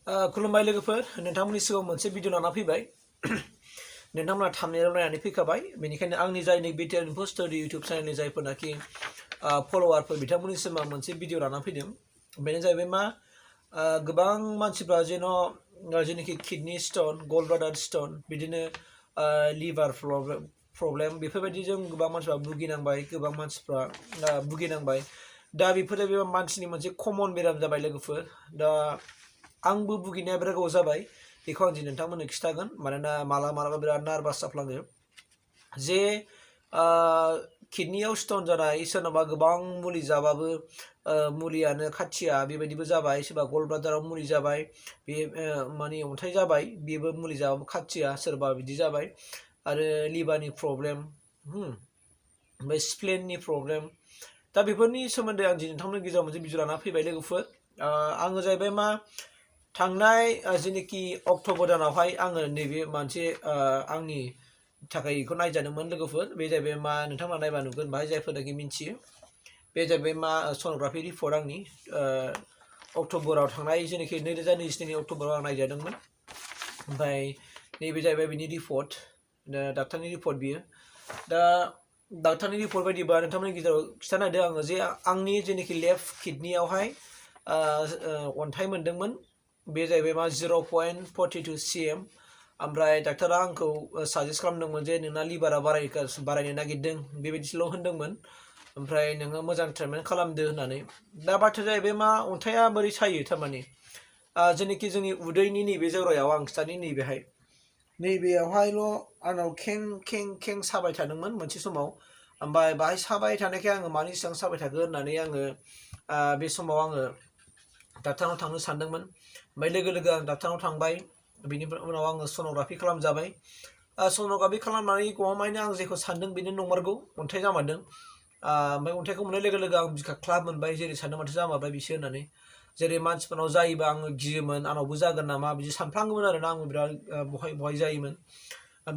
खुलुमबाय लोगोफोर नोंथांमोननि सिगाङाव मोनसे भिडिअ लाना फैबाय नोंथांमोना थांनायाव नायनानै फैखाबाय बेनिखायनो आंनि जायनि Btrinfostudio इउटुब चेनेलनि जायफोरनाखि फलोवारफोर बिथांमोननिसिम आं मोनसे भिडिअ लाना फैदों बेनो जाहैबाय मा गोबां मानसिफ्रा जेन' जेनाखि किडनी स्टोन गल ब्लाडार स्टोन बिदिनो लिभार प्रब्लेम बेफोरबायदिजों गोबां मानसिफ्रा भुगिनांबाय गोबां मानसिफ्रा भुगिनांबाय दा बेफोर जाहैबाय मानसिनि मोनसे कमन बेराम जाबाय लोगोफोर दा आंबो भुगिनाया बिराद गोबाव जाबाय बेखौ आं दिनै नोंथांमोननो खिथागोन मानोना मालाबा बिराद नार्भास जाफ्लाङो जे किडनीयाव स्टोन जानाय सोरनाबा गोबां मुलि जाबाबो मुलियानो खाथिया बेबायदिबो जाबाय सोरबा गल ब्लाडाराव मुलि जाबाय बे माने अन्थाइ जाबाय बेबो मुलि जाबाबो खाथिया सोरबा बिदि जाबाय आरो लिभारनि प्रब्लेम ओमफ्राय स्प्लेननि प्रब्लेम दा बेफोरनि सोमोन्दै आं दिनै नोंथांमोननि गेजेराव मोनसे भिडिअ लाना फैबाय लोगोफोर आङो जाहैबाय मा थांनाय जेनाखि अक्ट'बर दानावहाय आङो नैबे मोनसे आंनि थाखाय बेखौ नायजादोंमोन लोगोफोर बे जाहैबाय मा नोंथांमोना नायबा नुगोन बाहाय जायफोरनाखि मिन्थियो बे जाहैबाय मा सन'ग्राफि रिपर्ट आंनि अक्ट'बराव थांनाय जेनाखि 2022 अक्ट'बराव आं नायजादोंमोन ओमफ्राय नैबे जाहैबाय बिनि रिपर्ट डाक्टारनि रिपर्ट बियो दा डाक्टारनि रिपर्ट बायदिबा नोंथांमोननि गेजेराव खिथाना होदो आङो जे आंनि जेनाखि लेफ्ट किडनीयावहाय अन्थाइ मोन्दोंमोन बे जाहैबाय मा 0.42 cm ओमफ्राय डाक्टारा आंखौ साजेस्ट खालामदोंमोन जे नोंना लिभारा बारायनो नागिरदों बेबायदिल' होनदोंमोन ओमफ्राय नोङो मोजां ट्रिटमेन्ट खालामदो होननानै दा बाथ्राया जाहैबाय मा अन्थाइआ बोरै सायो थारमाने जेनाखि जोंनि उदैनि नैबे जरायाव आं खिथानि नैबेयावहायल' आंनाव खें साबाय थादोंमोन मोनसे समाव ओमफ्राय बाहाय साबाय थानायखाय आङो मानि सिगां साबाय थागोन होननानै आङो बे समाव आङो डाक्टारनाव थांनो सानदोंमोन ओमफ्राय लोगो आं डाक्टारनाव थांबाय बिनि उनाव आङो सन'ग्राफि खालामजाबाय सन'ग्राफि खालामनानै गमामायैनो आं जेखौ सानदों बेनो नंमारगौ अन्थाइ जामारदों ओमफ्राय अन्थाइखौ मोननाय लोगो आं बिखा ख्लाब मोनबाय जेरै सानदों माथो जामारबाय बिसो होननानै जेरै मानसिफोरनाव जायोबा आङो गियोमोन आंनावबो जागोन नामा बिदि सानफ्लाङोमोन आरोना आङो बिराद बहाय जायोमोन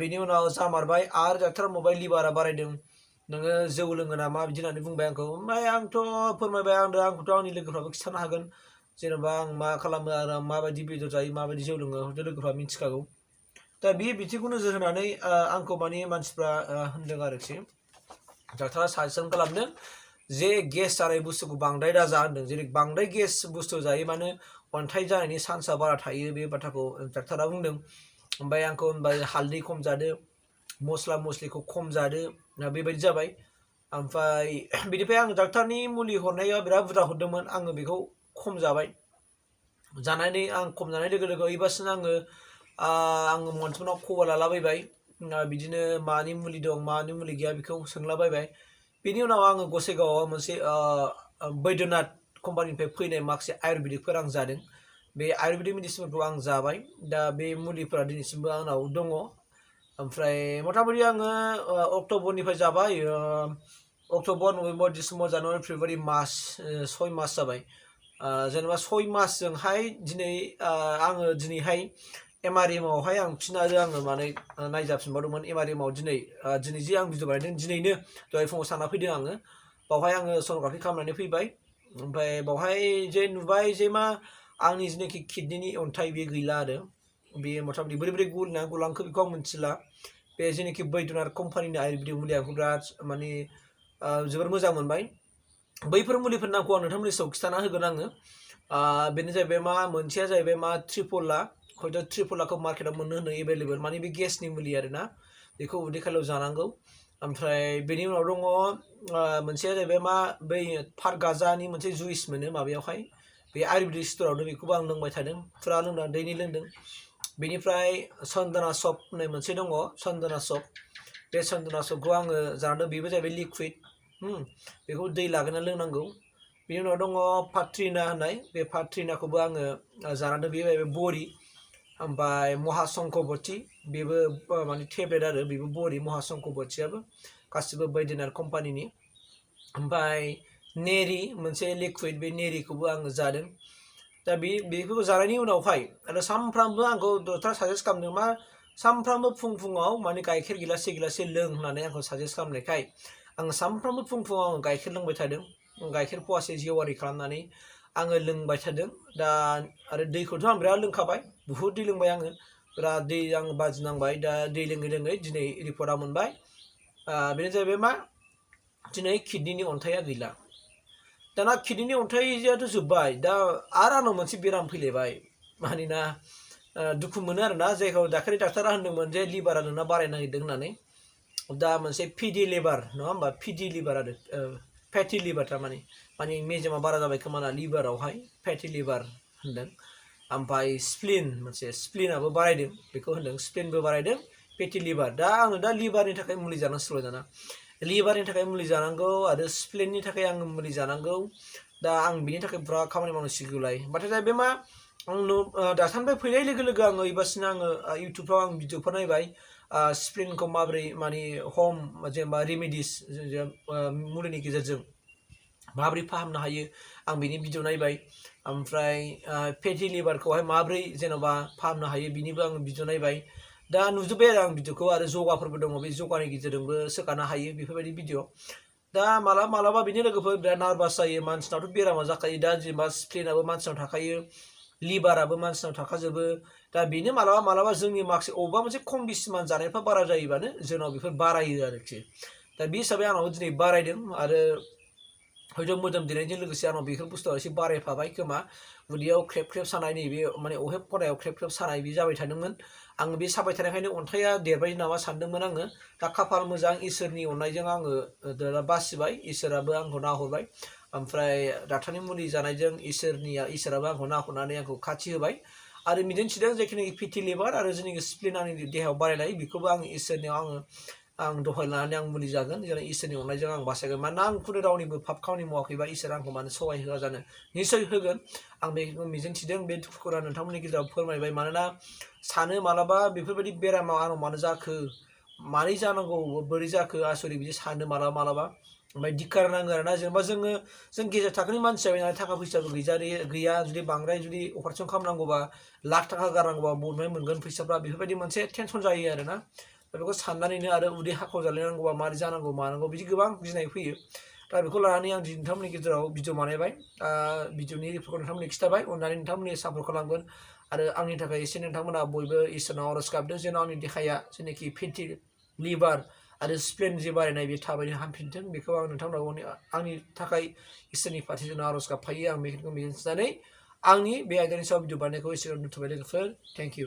बेनि उनाव जामारबाय आरो डाक्टारा बुंबाय लिभारा बारायदों नोङो जौ लोङो नामा बिदि होननानै बुंबाय आंखौ ओमफ्राय आंथ' फोरमायबाय आंखौथ' आंनि लोगोफ्राबो खिथानो हागोन जेनेबा आं मा खालामो आरो माबायदि बेदर जायो माबायदि जौ लोङो हयथ' लोगोफ्रा मिथिखागौ दा बे बिथिंखौ नोजोर होनानै आंखौ माने मानसिफ्रा होनदों आरोखि डाक्टारा साजेसन खालामदों जे गेस जानाय बुस्थुखौ बांद्राय दाजा होनदों जेरै बांद्राय गेस बुस्थु जायो माने अन्थाइ जानायनि चान्सआ बारा थायो बे बाथ्राखौ डाक्टारा बुंदों ओमफ्राय आंखौ होनबाय हालदै खम जादो मस्ला मस्लिखौ खम जादो बेबायदि जाबाय ओमफ्राय बिनिफ्राय आं डाक्टारनि मुलि हरनाया बिराद बुरजा हरदोंमोन आङो बेखौ खम जाबाय जानानै आं खम जानाय लोगो ओइबासिनो आङो मानसिफोरनाव खबर लालाबायबाय बिदिनो मानि मुलि दं मानि मुलि गैया बेखौ सोंलाबायबाय बेनि उनाव आङो गसाइगावआव मोनसे बैद्यनाथ कम्पानिनिफ्राय फैनाय माखासे आयुर्वेदिकफोर आं जादों बे आयुर्वेदिक मेडिसिनफोरखौ आं जाबाय दा बे मुलिफोरा दिनैसिमबो आंनाव दङ ओमफ्राय मथामथि आङो अक्ट'बरनिफ्राय जाबाय October November December January February March 6 मास जाबाय जेनेबा 6 मासजोंहाय दिनै आङो दिनैहाय एमआरएमआवहाय आं फिन आरो आङो माने नायजाफिनबावदोंमोन एमआरएमआव दिनै जे आं भिडिअ बानायदों दिनैनो दहाय फुङाव साना फैदों आङो बावहाय आङो सन'ग्राफि खालामनानै फैबाय ओमफ्राय बावहाय जे नुबाय जे मा आंनि जेनाखि किडनीनि अन्थाइ बे गैला आरो बे मथामथि बोरै गलांखो बेखौ आं मिथिला बे जेनाखि बैद्यनाथ कम्पानिनि आयुर्वेदिक मुलिया आंखौ बिराद माने जोबोर मोजां मोनबाय बैफोर मुलिफोरनि नामखौ आं नोंथांमोननि सायाव खिथाना होगोन आङो बेनो जाहैबाय मा मोनसेया जाहैबाय मा त्रिफला हयथ' त्रिफलाखौ मार्केटाव मोननो होनो एभेलेबल माने बे गेसनि मुलि आरोना बेखौ उदै खालियाव जानांगौ ओमफ्राय बेनि उनाव दङ मोनसेया जाहैबाय मा बै फात गाजानि मोनसे जुइस मोनो माबायावहाय बे आयुर्वेदिक स्टरावनो बेखौबो आं लोंबाय थादों फुरा लोंदों दैनि लोंदों बेनिफ्राय सन्दना सप होननाय मोनसे दङ सन्दना सप बे सन्दना सपखौ आङो जादों बेबो जाहैबाय लिकुइड बेखौ दै लागायनानै लोंनांगौ बेनि उनाव दङ पाट्रिना होननाय बे पाट्रिनाखौबो आङो जानांदों बे जाहैबाय बरि ओमफ्राय महाशंकरबती बेबो माने टेब्लेट आरो बेबो बरि महाशंकरबतीयाबो गासिबो बैद्यनाथ कम्पानिनि ओमफ्राय नेरि मोनसे लिकुइड बे नेरिखौबो आङो जादों दा बेखौ जानायनि उनावहाय आरो सानफ्रामबो आंखौ डक्टरा साजेस्ट खालामदों मा सानफ्रामबो फुङाव माने गाइखेर गिलासे लों होननानै आंखौ साजेस्ट खालामनायखाय आङो सानफ्रामबो फुङाव आङो गाइखेर लोंबाय थादों गाइखेर फवासे जेवारि खालामनानै आङो लोंबाय थादों दा आरो दैखौथ' आं बिराद लोंखाबाय बुहुद दै लोंबाय आङो बिराद दै आं बाजिनांबाय दा दै लोङै लोङै दिनै रिपर्टआ मोनबाय बेनो जाहैबाय मा दिनै किडनिनि अन्थाइआ गैला दाना किडनिनि अन्थाइआथ' जोब्बाय दा आरो आंनाव मोनसे बेराम फैलायबाय मानोना दुखु मोनो आरोना जायखौ दाखालि डाक्टारा होनदोंमोन जे लिभारा नोंना बारायनो नागिरदों होननानै दा मोनसे फिडि लिभार नङा होमबा फिडि लिभार आरो फेटि लिभार थारमाने माने मेजेमा बारा जाबाय खोमाना लिभारावहाय फेटि लिभार होनदों ओमफ्राय स्प्लिन मोनसे स्प्लिनाबो बारायदों बेखौ होनदों स्प्लिनबो बारायदों फेटि लिभार दा आङो दा लिभारनि थाखाय मुलि जानांसिगौ दाना लिभारनि थाखाय मुलि जानांगौ आरो स्प्लिननि थाखाय आङो मुलि जानांगौ दा आं बिनि थाखाय बिराद खामानि मावनांसिगौलाय नाथाय दा बे मा आंनो डाक्टारनिफ्राय फैनाय लोगो लोगो आङो एबारसिनो आङो इउटुबफ्राव आं भिडिअफोर नायबाय स्प्लिनखौ माबोरै माने हम जेनेबा रेमेडिस मुलिनि गेजेरजों माबोरै फाहामनो हायो आं बिनि भिडिअ नायबाय ओमफ्राय फेटि लिभारखौहाय माबोरै जेन'बा फाहामनो हायो बिनिबो आं भिडिअ नायबाय दा नुजोब्बाय आरो आं भिडिअखौ आरो जगाफोरबो दङ बे जगानि गेजेरजोंबो सोखानो हायो बेफोरबायदि भिडिअ दा मालाबा बिनि लोगोफोर बिराद नार्भास जायो मानसिनावथ' बेरामा जाखायो दा जेनेबा स्प्लिनाबो मानसिनाव थाखायो लिभाराबो मानसिनाव थाखाजोबो दा बेनो मालाबा जोंनि माखासे अबेबा मोनसे खम बिसिमान जानायफ्रा बारा जायोबानो जोंनाव बेफोर बारायो आरोखि दा बे हिसाबै आंनाव दिनै बारायदों आरो हयथ' मोदोम देरनायजों लोगोसे आंनाव बेफोर बुस्थुआ एसे बारायफाबाय खोमा उदैयाव ख्रेब ख्रेब सानाय नैबे माने अहेब खनायाव ख्रेब ख्रेब सानाय बे जाबाय थादोंमोन आङो बे साबाय थानायखायनो अन्थाइआ देरबाय नामा सानदोंमोन आङो दा खाफाल मोजां इसोरनि अननायजों आङो दा बासिबाय इसोराबो आंखौ नाहरबाय ओमफ्राय डाक्टारनि मुलि जानायजों इसोराबो आंखौ नाहरनानै आंखौ खाथि होबाय आरो मिजिंथिदों जायखिनिखि फेटि लिभार आरो जोंनि स्प्लिन आंनि देहायाव बारायनाय बेखौबो आं इसोरनियाव आं दहाय लानानै आं मुलि जागोन जेरै इसोरनि अननायजों आं बासायगोन मानोना आं खुनु रावनिबो पाप खामानि मावाखैबा इसोर आंखौ मानो सहाय होआ जानो निस्सय होगोन आं बेखौ मिजिंथिदों बे दुखुखौ आं नोंथांमोननि गेजेराव फोरमायबाय मानोना सानो मालाबा बेफोरबायदि बेरामा आंनाव मानो जाखो मारै जानांगौ बोरै जाखो आसरित बिदि सानो मालाबा ओमफ्राय धिक्कार नाङो आरोना जेनेबा जों गेजेर थाखोनि मानसि जाबाय नालाय थाखा फैसाबो गैया जुदि बांद्राय जुदि अपारेसन खालामनांगौबा लाख थाखा गारनांगौबा बबेनिफ्राय मोनगोन फैसाफ्रा बेफोरबायदि मोनसे टेनसन जायो आरोना बेखौ साननानैनो आरो उदै हाखाव जालायनांगौबा मारै जानांगौ मानांगौ बिदि गोबां गिनाय फैयो दा बेखौ लानानै आं नोंथांमोननि गेजेराव भिडिअ बानायबाय भिडिअनि रिपर्टखौ नोंथांमोननो खिथाबाय अननानै नोंथांमोननि सापर्ट खालामगोन आरो आंनि थाखाय एसे नोंथांमोना बयबो इसोरनाव आरज गाबदों जेन' आंनि देहाया जेनाखि फेटि लिभार आरो स्प्लिन जे बारायनाय बे थाबैनो हामफिनथों बेखौ आं नोंथांमोनाव आंनि थाखाय इसोरनि फारसे आरज गाबफायो आं बेखौ मिजिंथिनानै आंनि बे आयदानि सायाव भिडिअ बानायनायखौ एसेबां दोनथ'बाय लोगोफोर थेंक इउ